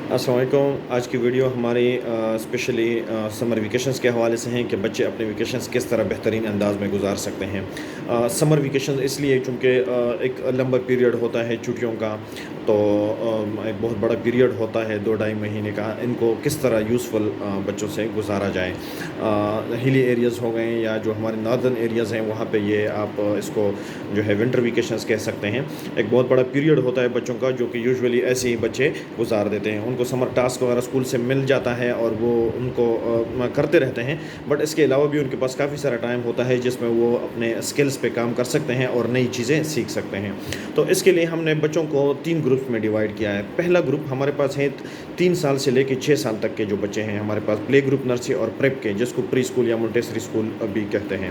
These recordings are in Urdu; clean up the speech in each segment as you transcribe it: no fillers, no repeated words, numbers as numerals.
السلام علیکم۔ آج کی ویڈیو ہماری اسپیشلی سمر ویکیشنز کے حوالے سے ہیں کہ بچے اپنے ویکیشنز کس طرح بہترین انداز میں گزار سکتے ہیں۔ سمر ویکیشنز اس لیے چونکہ ایک لمبا پیریڈ ہوتا ہے چھٹیوں کا، تو ایک بہت بڑا پیریڈ ہوتا ہے 2-2.5 مہینے کا۔ ان کو کس طرح یوزفل بچوں سے گزارا جائے۔ ہلی ایریاز ہو گئے یا جو ہمارے ناردرن ایریاز ہیں، وہاں پہ یہ آپ اس کو جو ہے ونٹر ویکیشنز کہہ سکتے ہیں۔ ایک بہت بڑا پیریڈ ہوتا ہے بچوں کا، جو کہ یوزولی ایسے ہی بچے گزار دیتے ہیں۔ ان کو سمر ٹاسک وغیرہ اسکول سے مل جاتا ہے اور وہ ان کو کرتے رہتے ہیں، بٹ اس کے علاوہ بھی ان کے پاس کافی سارا ٹائم ہوتا ہے جس میں وہ اپنے اسکلز پہ کام کر سکتے ہیں اور نئی چیزیں سیکھ سکتے ہیں۔ تو اس کے لیے ہم نے بچوں کو 3 گروپس میں ڈیوائڈ کیا ہے۔ پہلا گروپ ہمارے پاس ہے 3 سال سے لے کے 6 سال تک کے جو بچے ہیں ہمارے پاس، پلے گروپ، نرسری اور پریپ کے، جس کو پری اسکول یا مونٹیسری اسکول بھی کہتے ہیں۔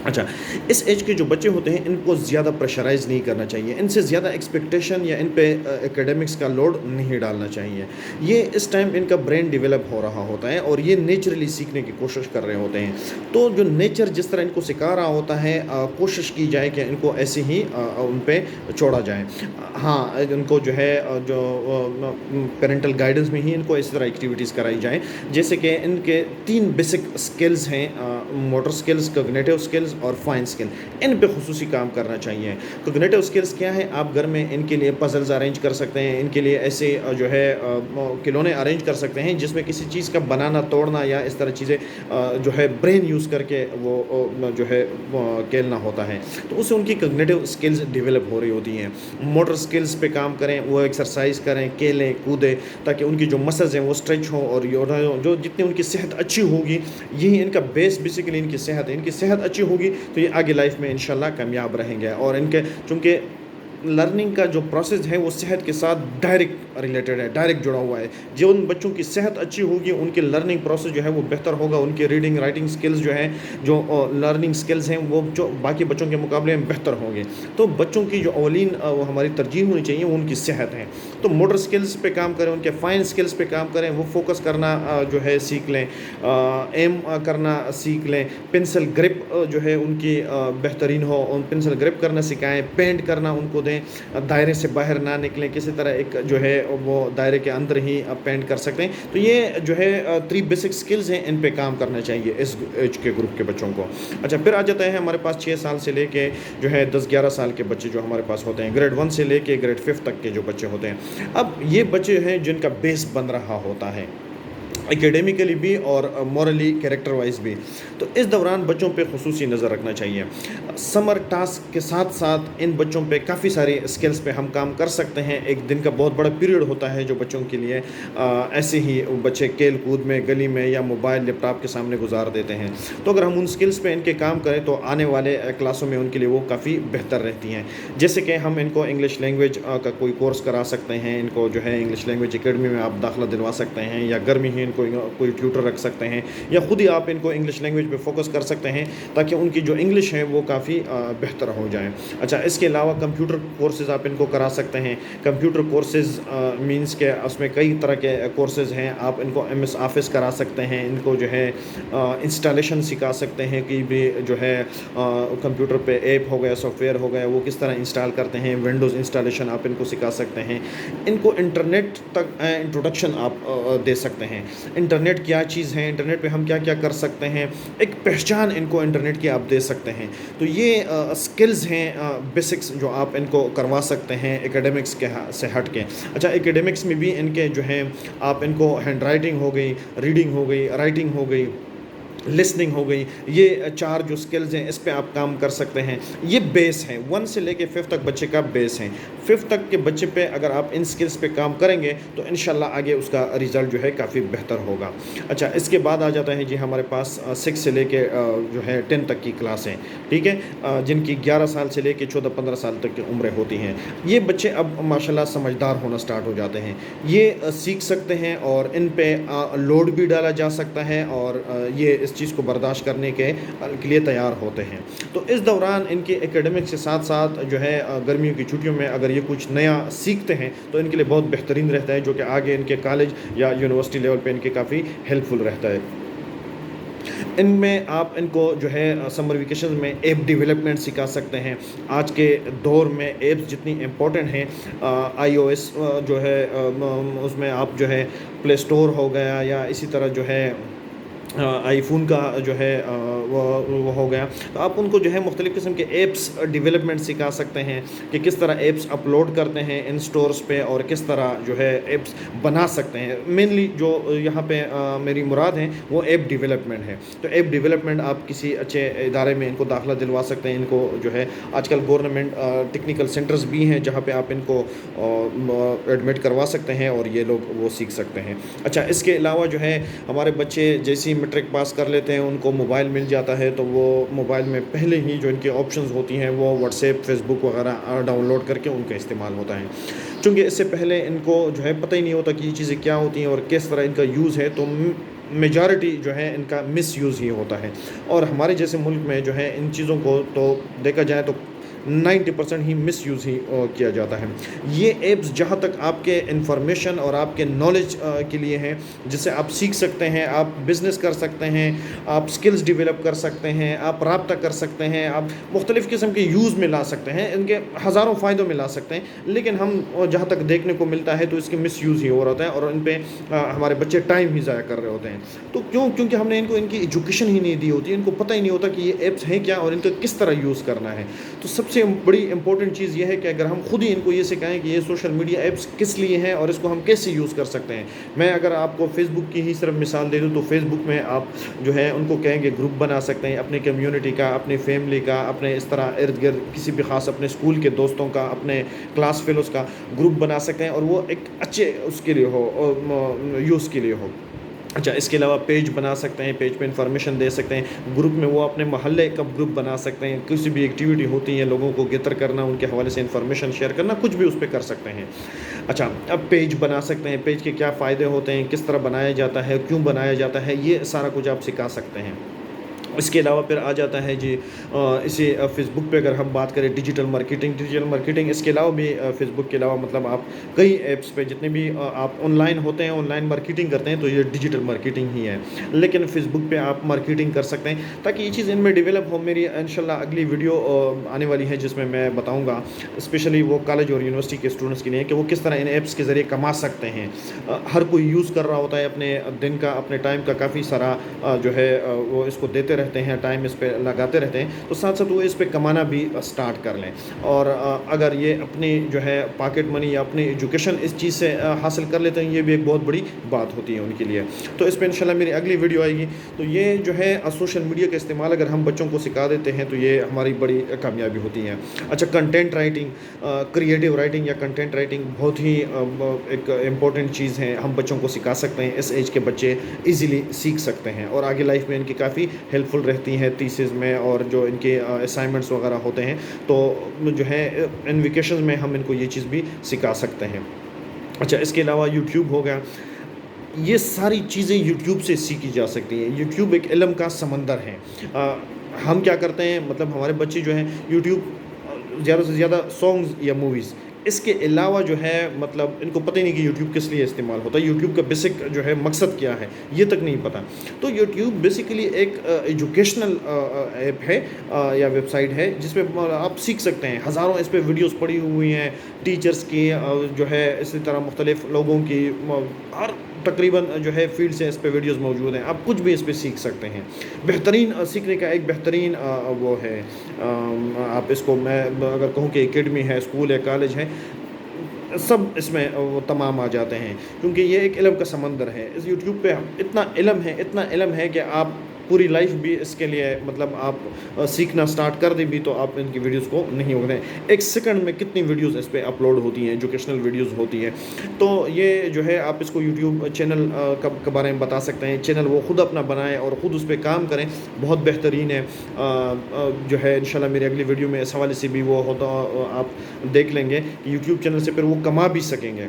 اچھا، اس ایج کے جو بچے ہوتے ہیں ان کو زیادہ پریشرائز نہیں کرنا چاہیے، ان سے زیادہ ایکسپیکٹیشن یا ان پہ ایکیڈمکس کا لوڈ نہیں ڈالنا چاہیے۔ یہ اس ٹائم ان کا برین ڈیولپ ہو رہا ہوتا ہے اور یہ نیچرلی سیکھنے کی کوشش کر رہے ہوتے ہیں۔ تو جو نیچر جس طرح ان کو سکھا رہا ہوتا ہے، کوشش کی جائے کہ ان کو ایسے ہی ان پہ چھوڑا جائے۔ ہاں، ان کو جو ہے جو پیرنٹل گائیڈنس میں ہی ان کو اس طرح ایکٹیویٹیز کرائی جائیں، جیسے کہ ان کے 3 بیسک اسکلز ہیں، موٹر اسکلز، کوگنیٹو اسکلز اور فائن اسکل۔ ان پہ خصوصی کام کرنا چاہیے۔ کوگنیٹو اسکلز کیا ہے؟ آپ گھر میں ان کے لیے پزلز ارینج کر سکتے ہیں، ان کے لیے ایسے جو ہے کھلونے ارینج کر سکتے ہیں جس میں کسی چیز کا بنانا، توڑنا یا اس طرح چیزیں جو ہے برین یوز کر کے وہ جو ہے کھیلنا ہوتا ہے، تو اس سے ان کی کوگنیٹو اسکلز ڈیولپ ہو رہی ہوتی ہیں۔ موٹر اسکلز پہ کام کریں، وہ ایکسرسائز کریں، کھیلیں کودیں، تاکہ ان کی جو مسلز ہیں وہ اسٹریچ ہوں، اور جو جتنی ان کی صحت اچھی ہوگی، یہی ان کا بیس بیسیکلی ان کی صحت ہے۔ ان کی صحت اچھی ہوگی تو یہ آگے لائف میں انشاءاللہ کامیاب رہیں گے۔ اور ان کے چونکہ لرننگ کا جو پروسیس ہے وہ صحت کے ساتھ ڈائریکٹ ریلیٹڈ ہے، ڈائریکٹ جڑا ہوا ہے۔ جو ان بچوں کی صحت اچھی ہوگی، ان کے لرننگ پروسیس جو ہے وہ بہتر ہوگا، ان کے ریڈنگ رائٹنگ سکلز جو ہیں، جو لرننگ سکلز ہیں، وہ جو باقی بچوں کے مقابلے میں بہتر ہوں گے۔ تو بچوں کی جو اولین ہماری ترجیح ہونی چاہیے وہ ان کی صحت ہے۔ تو موٹر سکلز پہ کام کریں، ان کے فائن سکلز پہ کام کریں، وہ فوکس کرنا جو ہے سیکھ لیں، ایم کرنا سیکھ لیں، پنسل گرپ جو ہے ان کی بہترین ہو، ان پنسل گرپ کرنا سکھائیں، پینٹ کرنا ان کو دیں، دائرے سے باہر نہ نکلیں، کسی طرح ایک جو ہے وہ دائرے کے اندر ہی پینٹ کر سکتے ہیں۔ تو یہ جو ہے 3 بیسک سکلز ہیں، ان پہ کام کرنا چاہیے اس ایج کے گروپ کے بچوں کو۔ اچھا، پھر آ جاتا ہے ہمارے پاس 6 سال سے لے کے جو ہے 10-11 سال کے بچے جو ہمارے پاس ہوتے ہیں، گریڈ 1 سے لے کے گریڈ 5 تک کے جو بچے ہوتے ہیں۔ اب یہ بچے ہیں جن کا بیس بن رہا ہوتا ہے، ایکیڈیمیکلی بھی اور مورلی کریکٹر وائز بھی۔ تو اس دوران بچوں پہ خصوصی نظر رکھنا چاہیے۔ سمر ٹاسک کے ساتھ ساتھ ان بچوں پہ کافی سارے اسکلز پہ ہم کام کر سکتے ہیں۔ ایک دن کا بہت بڑا پیریڈ ہوتا ہے جو بچوں کے لیے ایسے ہی بچے کھیل کود میں، گلی میں یا موبائل لیپ ٹاپ کے سامنے گزار دیتے ہیں۔ تو اگر ہم ان اسکلز پہ ان کے کام کریں تو آنے والے کلاسوں میں ان کے لیے وہ کافی بہتر رہتی ہیں۔ جیسے کہ ہم ان کو انگلش لینگویج کا کوئی کورس کرا سکتے ہیں، ان کو جو ہے انگلش لینگویج اکیڈمی میں آپ داخلہ دلوا سکتے ہیں، یا گھر میں ہی ان کو کوئی ٹیوٹر رکھ سکتے ہیں، یا خود ہی آپ ان کو انگلش لینگویج پہ فوکس کر سکتے ہیں تاکہ ان کی جو انگلش ہے وہ کافی بہتر ہو جائیں۔ اچھا، اس کے علاوہ کمپیوٹر کورسز آپ ان کو کرا سکتے ہیں۔ کمپیوٹر کورسز مینس کہ اس میں کئی طرح کے کورسز ہیں۔ آپ ان کو MS آفس کرا سکتے ہیں، ان کو جو ہے انسٹالیشن سکھا سکتے ہیں کہ بھی جو ہے کمپیوٹر پہ ایپ ہو گیا، سافٹ ویئر ہو گیا، وہ کس طرح انسٹال کرتے ہیں، ونڈوز انسٹالیشن آپ ان کو سکھا سکتے ہیں۔ ان کو انٹرنیٹ تک انٹروڈکشن آپ دے سکتے ہیں۔ انٹرنیٹ کیا چیز ہے، انٹرنیٹ پہ ہم کیا کیا کر سکتے ہیں، ایک پہچان ان کو انٹرنیٹ کی آپ دے سکتے ہیں۔ تو یہ اسکلز ہیں بیسکس جو آپ ان کو کروا سکتے ہیں ایکیڈمکس کے سے ہٹ کے۔ اچھا، ایکیڈمکس میں بھی ان کے جو ہیں آپ ان کو ہینڈ رائٹنگ ہو گئی، ریڈنگ ہو گئی، رائٹنگ ہو گئی، لسننگ ہو گئی، یہ 4 جو سکلز ہیں اس پہ آپ کام کر سکتے ہیں۔ یہ بیس ہے، 1 سے لے کے 5 تک بچے کا بیس ہے۔ 5 تک کے بچے پہ اگر آپ ان سکلز پہ کام کریں گے تو انشاءاللہ آگے اس کا رزلٹ جو ہے کافی بہتر ہوگا۔ اچھا، اس کے بعد آ جاتا ہے جی ہمارے پاس 6 سے لے کے جو ہے 10 تک کی کلاس ہیں، ٹھیک ہے، جن کی 11 سال سے لے کے 14-15 سال تک کی عمریں ہوتی ہیں۔ یہ بچے اب ماشاءاللہ سمجھدار ہونا سٹارٹ ہو جاتے ہیں، یہ سیکھ سکتے ہیں اور ان پہ لوڈ بھی ڈالا جا سکتا ہے، اور یہ اس چیز کو برداشت کرنے کے لیے تیار ہوتے ہیں۔ تو اس دوران ان کے ایکیڈمکس کے ساتھ ساتھ جو ہے گرمیوں کی چھٹیوں میں اگر یہ کچھ نیا سیکھتے ہیں تو ان کے لیے بہت بہترین رہتا ہے، جو کہ آگے ان کے کالج یا یونیورسٹی لیول پہ ان کے کافی ہیلپ فل رہتا ہے۔ ان میں آپ ان کو جو ہے سمر ویکیشن میں ایپ ڈیولپمنٹ سکھا سکتے ہیں. آج کے دور میں ایپس جتنی امپورٹنٹ ہیں, آئی او ایس جو ہے اس میں آپ جو ہے پلے اسٹور ہو گیا, یا اسی طرح جو ہے آئی فون کا جو ہے وہ ہو گیا, تو آپ ان کو جو ہے مختلف قسم کے ایپس ڈیولپمنٹ سکھا سکتے ہیں کہ کس طرح ایپس اپلوڈ کرتے ہیں ان سٹورز پہ, اور کس طرح جو ہے ایپس بنا سکتے ہیں. مینلی جو یہاں پہ میری مراد ہے وہ ایپ ڈیولپمنٹ ہے. تو ایپ ڈیولپمنٹ آپ کسی اچھے ادارے میں ان کو داخلہ دلوا سکتے ہیں. ان کو جو ہے آج کل گورنمنٹ ٹیکنیکل سینٹرز بھی ہیں جہاں پہ آپ ان کو ایڈمٹ کروا سکتے ہیں اور یہ لوگ وہ سیکھ سکتے ہیں. اچھا, اس کے علاوہ جو ہے ہمارے بچے جیسی میٹرک پاس کر لیتے ہیں ان کو موبائل مل جاتا ہے, تو وہ موبائل میں پہلے ہی جو ان کی آپشنز ہوتی ہیں وہ واٹس ایپ, فیس بک وغیرہ ڈاؤن لوڈ کر کے ان کا استعمال ہوتا ہے. چونکہ اس سے پہلے ان کو جو ہے پتہ ہی نہیں ہوتا کہ یہ چیزیں کیا ہوتی ہیں اور کس طرح ان کا یوز ہے, تو میجارٹی جو ہے ان کا مس یوز ہی ہوتا ہے. اور ہمارے جیسے ملک میں جو ہے ان چیزوں کو تو دیکھا جائے تو 90% ہی مس یوز ہی کیا جاتا ہے. یہ ایپس جہاں تک آپ کے انفارمیشن اور آپ کے نالج کے لیے ہیں, جس سے آپ سیکھ سکتے ہیں, آپ بزنس کر سکتے ہیں, آپ سکلز ڈیولپ کر سکتے ہیں, آپ رابطہ کر سکتے ہیں, آپ مختلف قسم کے یوز میں لا سکتے ہیں, ان کے ہزاروں فائدوں میں لا سکتے ہیں. لیکن ہم جہاں تک دیکھنے کو ملتا ہے تو اس کے مس یوز ہی ہو رہا ہے, اور ان پہ ہمارے بچے ٹائم ہی ضائع کر رہے ہوتے ہیں. تو کیونکہ ہم نے ان کو ان کی ایجوکیشن ہی نہیں دی ہوتی, ان کو پتہ ہی نہیں ہوتا کہ یہ ایپس ہیں کیا اور ان کا کس طرح یوز کرنا ہے. تو سب سے بڑی امپورٹنٹ چیز یہ ہے کہ اگر ہم خود ہی ان کو یہ سکھائیں کہ یہ سوشل میڈیا ایپس کس لیے ہیں اور اس کو ہم کیسے یوز کر سکتے ہیں. میں اگر آپ کو فیس بک کی ہی صرف مثال دے دوں تو فیس بک میں آپ جو ہے ان کو کہیں گے گروپ بنا سکتے ہیں اپنی کمیونٹی کا, اپنی فیملی کا, اپنے اس طرح ارد گرد کسی بھی خاص اپنے اسکول کے دوستوں کا, اپنے کلاس فیلوز کا گروپ بنا سکتے ہیں, اور وہ ایک اچھے اس کے لیے ہو, یوز کے لیے ہو. اچھا, اس کے علاوہ پیج بنا سکتے ہیں, پیج پہ انفارمیشن دے سکتے ہیں. گروپ میں وہ اپنے محلے کا گروپ بنا سکتے ہیں, کسی بھی ایکٹیویٹی ہوتی ہے لوگوں کو گیدر کرنا, ان کے حوالے سے انفارمیشن شیئر کرنا, کچھ بھی اس پہ کر سکتے ہیں. اچھا, اب پیج بنا سکتے ہیں, پیج کے کیا فائدے ہوتے ہیں, کس طرح بنایا جاتا ہے, کیوں بنایا جاتا ہے, یہ سارا کچھ آپ سکھا سکتے ہیں. اس کے علاوہ پھر آ جاتا ہے جی اسی فیس بک پہ اگر ہم بات کریں ڈیجیٹل مارکیٹنگ, اس کے علاوہ بھی فیس بک کے علاوہ مطلب آپ کئی ایپس پہ جتنے بھی آپ آن لائن ہوتے ہیں, آن لائن مارکیٹنگ کرتے ہیں, تو یہ ڈیجیٹل مارکیٹنگ ہی ہے. لیکن فیس بک پہ آپ مارکیٹنگ کر سکتے ہیں تاکہ یہ چیز ان میں ڈیولپ ہو. میری انشاءاللہ اگلی ویڈیو آنے والی ہے جس میں میں بتاؤں گا اسپیشلی وہ کالج اور یونیورسٹی کے اسٹوڈنٹس کے لیے کہ وہ کس طرح ان ایپس کے ذریعے کما سکتے ہیں. ہر کوئی یوز کر رہا ہوتا ہے اپنے دن کا, اپنے ٹائم کا کافی سارا جو ہے وہ اس کو دیتے رہتے ہیں, ٹائم اس پہ لگاتے رہتے ہیں, تو ساتھ ساتھ وہ اس پہ کمانا بھی سٹارٹ کر لیں. اور اگر یہ اپنی جو ہے پاکٹ منی یا اپنی ایجوکیشن اس چیز سے حاصل کر لیتے ہیں, یہ بھی ایک بہت بڑی بات ہوتی ہے ان کے لیے. تو اس پہ انشاءاللہ میری اگلی ویڈیو آئے گی. تو یہ جو ہے سوشل میڈیا کا استعمال اگر ہم بچوں کو سکھا دیتے ہیں تو یہ ہماری بڑی کامیابی ہوتی ہے. اچھا, کنٹینٹ رائٹنگ, کریٹیو رائٹنگ یا کنٹینٹ رائٹنگ بہت ہی ایک امپورٹنٹ چیز ہے, ہم بچوں کو سکھا سکتے ہیں. اس ایج کے بچے ایزیلی سیکھ سکتے ہیں اور آگے لائف میں ان کی کافی ہیلپ فل رہتی ہیں تھیسز میں, اور جو ان کے اسائنمنٹس وغیرہ ہوتے ہیں تو جو ہے ان ویکیشنز میں ہم ان کو یہ چیز بھی سکھا سکتے ہیں. اچھا, اس کے علاوہ یوٹیوب ہو گیا, یہ ساری چیزیں یوٹیوب سے سیکھی جا سکتی ہیں. یوٹیوب ایک علم کا سمندر ہے. ہم کیا کرتے ہیں, مطلب ہمارے بچے جو ہیں یوٹیوب زیادہ سے زیادہ سانگز یا موویز, اس کے علاوہ جو ہے مطلب ان کو پتہ ہی نہیں کہ یوٹیوب کس لیے استعمال ہوتا ہے, یوٹیوب کا بیسک جو ہے مقصد کیا ہے یہ تک نہیں پتہ. تو یوٹیوب بیسیکلی ایک ایجوکیشنل ایپ ہے یا ویب سائٹ ہے جس پہ آپ سیکھ سکتے ہیں. ہزاروں اس پہ ویڈیوز پڑی ہوئی ہیں ٹیچرز کی, جو ہے اسی طرح مختلف لوگوں کی, ہر تقریباً جو ہے فیلڈ سے اس پہ ویڈیوز موجود ہیں. آپ کچھ بھی اس پہ سیکھ سکتے ہیں. بہترین سیکھنے کا ایک بہترین وہ ہے, آپ اس کو میں اگر کہوں کہ اکیڈمی ہے, اسکول ہے, کالج ہے, سب اس میں وہ تمام آ جاتے ہیں کیونکہ یہ ایک علم کا سمندر ہے. اس یوٹیوب پہ اتنا علم ہے کہ آپ پوری لائف بھی اس کے لیے مطلب آپ سیکھنا سٹارٹ کر دیں بھی تو آپ ان کی ویڈیوز کو نہیں ہوتے ہیں. ایک سیکنڈ میں کتنی ویڈیوز اس پہ اپلوڈ ہوتی ہیں, ایجوکیشنل ویڈیوز ہوتی ہیں. تو یہ جو ہے آپ اس کو یوٹیوب چینل کے بارے میں بتا سکتے ہیں. چینل وہ خود اپنا بنائیں اور خود اس پہ کام کریں, بہت بہترین ہے. جو ہے انشاءاللہ میری اگلی ویڈیو میں اس حوالے سے بھی وہ ہوتا, آپ دیکھ لیں گے کہ یوٹیوب چینل سے پھر وہ کما بھی سکیں گے.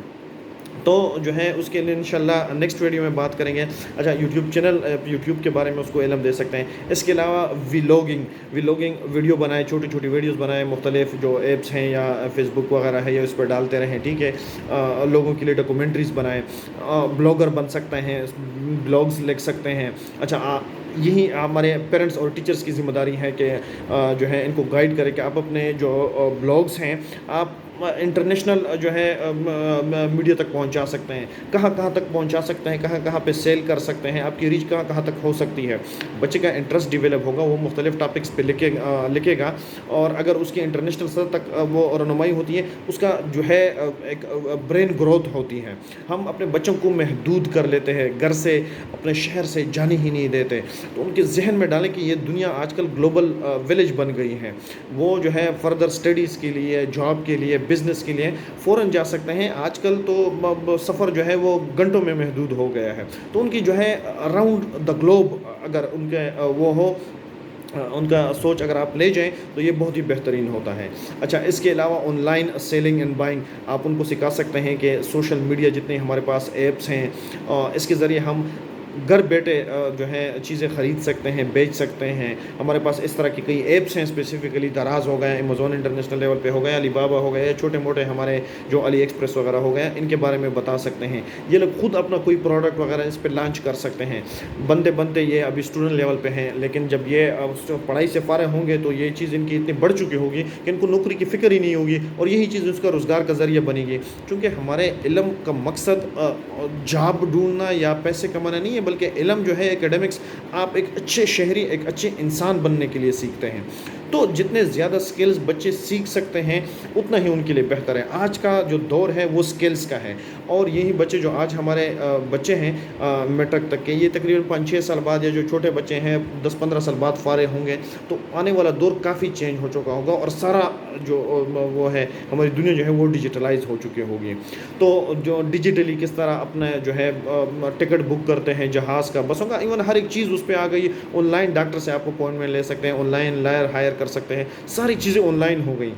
تو جو ہے اس کے لیے انشاءاللہ نیکسٹ ویڈیو میں بات کریں گے. اچھا, یوٹیوب چینل, یوٹیوب کے بارے میں اس کو علم دے سکتے ہیں. اس کے علاوہ ویلوگنگ ویڈیو بنائیں, چھوٹی چھوٹی ویڈیوز بنائیں, مختلف جو ایپس ہیں یا فیس بک وغیرہ ہے یا اس پہ ڈالتے رہیں, ٹھیک ہے. لوگوں کے لیے ڈاکومنٹریز بنائیں, بلاگر بن سکتے ہیں, بلاگز لکھ سکتے ہیں. اچھا, یہی ہمارے پیرنٹس اور ٹیچرس کی ذمہ داری ہے کہ جو ہے ان کو گائیڈ کرے کہ آپ اپنے جو بلاگس ہیں آپ انٹرنیشنل جو ہے میڈیا تک پہنچا سکتے ہیں، کہاں کہاں تک پہنچا سکتے ہیں، کہاں کہاں پہ سیل کر سکتے ہیں، آپ کی ریچ کہاں کہاں تک ہو سکتی ہے۔ بچے کا انٹرسٹ ڈیولپ ہوگا، وہ مختلف ٹاپکس پہ لکھے گا، اور اگر اس کی انٹرنیشنل سطح تک وہ رہنمائی ہوتی ہے، اس کا جو ہے ایک برین گروتھ ہوتی ہے۔ ہم اپنے بچوں کو محدود کر لیتے ہیں، گھر سے اپنے شہر سے جانے ہی نہیں دیتے، تو ان کے ذہن میں ڈالیں کہ یہ دنیا آج کل گلوبل ولیج بن گئی ہے، وہ جو ہے فردر اسٹڈیز کے لیے، جاب کے لیے، بزنس کے لیے فوراً جا سکتے ہیں۔ آج کل تو سفر جو ہے وہ گھنٹوں میں محدود ہو گیا ہے، تو ان کی جو ہے اراؤنڈ دا گلوب اگر ان کے وہ ہو، ان کا سوچ اگر آپ لے جائیں تو یہ بہت ہی بہترین ہوتا ہے۔ اچھا، اس کے علاوہ online selling and buying آپ ان کو سکھا سکتے ہیں کہ سوشل میڈیا جتنے ہمارے پاس ایپس ہیں، اس کے ذریعے ہم گھر بیٹھے جو ہے چیزیں خرید سکتے ہیں، بیچ سکتے ہیں۔ ہمارے پاس اس طرح کی کئی ایپس ہیں، اسپیسیفکلی دراز ہو گئے، امیزون انٹرنیشنل لیول پہ ہو گیا، علی بابا ہو گئے، چھوٹے موٹے ہمارے جو علی ایکسپریس وغیرہ ہو گیا، ان کے بارے میں بتا سکتے ہیں۔ یہ لوگ خود اپنا کوئی پروڈکٹ وغیرہ اس پہ لانچ کر سکتے ہیں۔ بنتے یہ ابھی اسٹوڈنٹ لیول پہ ہیں، لیکن جب یہ پڑھائی سے فارغ ہوں گے تو یہ چیز ان کی اتنی بڑھ چکی ہوگی کہ ان کو نوکری کی فکر ہی نہیں ہوگی، اور یہی چیز اس کا روزگار کا ذریعہ بنے گی۔ چونکہ ہمارے علم کا مقصد جاب ڈھونڈنا یا پیسے کمانا نہیں ہے، بلکہ علم جو ہے ایکیڈمکس آپ ایک اچھے شہری، ایک اچھے انسان بننے کے لیے سیکھتے ہیں۔ تو جتنے زیادہ سکلز بچے سیکھ سکتے ہیں اتنا ہی ان کے لیے بہتر ہے۔ آج کا جو دور ہے وہ سکلز کا ہے، اور یہی بچے جو آج ہمارے بچے ہیں میٹرک تک کے، یہ تقریباً 5-6 سال بعد، یا جو چھوٹے بچے ہیں 10-15 سال بعد فارغ ہوں گے، تو آنے والا دور کافی چینج ہو چکا ہوگا، اور سارا جو وہ ہے ہماری دنیا جو ہے وہ ڈیجیٹلائز ہو چکی ہوگی۔ تو جو ڈیجیٹلی کس طرح اپنا جو ہے ٹکٹ بک کرتے ہیں جہاز کا، بسوں کا، ایون ہر ایک چیز اس پہ آ گئی۔ آن لائن ڈاکٹر سے آپ اپوائنٹمنٹ لے سکتے ہیں، آن لائن لائر ہائر کر سکتے ہیں، ساری چیزیں آن لائن ہو گئی۔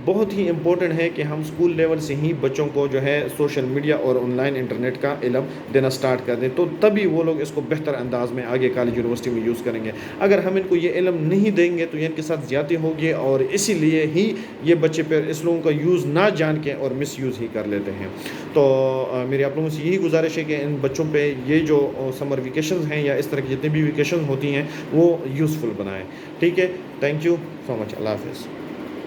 بہت ہی امپورٹنٹ ہے کہ ہم اسکول لیول سے ہی بچوں کو جو ہے سوشل میڈیا اور آن لائن انٹرنیٹ کا علم دینا سٹارٹ کر دیں، تو تبھی وہ لوگ اس کو بہتر انداز میں آگے کالج یونیورسٹی میں یوز کریں گے۔ اگر ہم ان کو یہ علم نہیں دیں گے تو یہ ان کے ساتھ زیادتی ہوگی، اور اسی لیے ہی یہ بچے پھر اس لوگوں کا یوز نہ جان کے اور مس یوز ہی کر لیتے ہیں۔ تو میری آپ لوگوں سے یہی گزارش ہے کہ ان بچوں پہ یہ جو سمر ویکیشنز ہیں یا اس طرح کی جتنی بھی ویکیشن ہوتی ہیں وہ یوزفل بنائیں۔ ٹھیک ہے، تھینک یو سو مچ، اللہ حافظ۔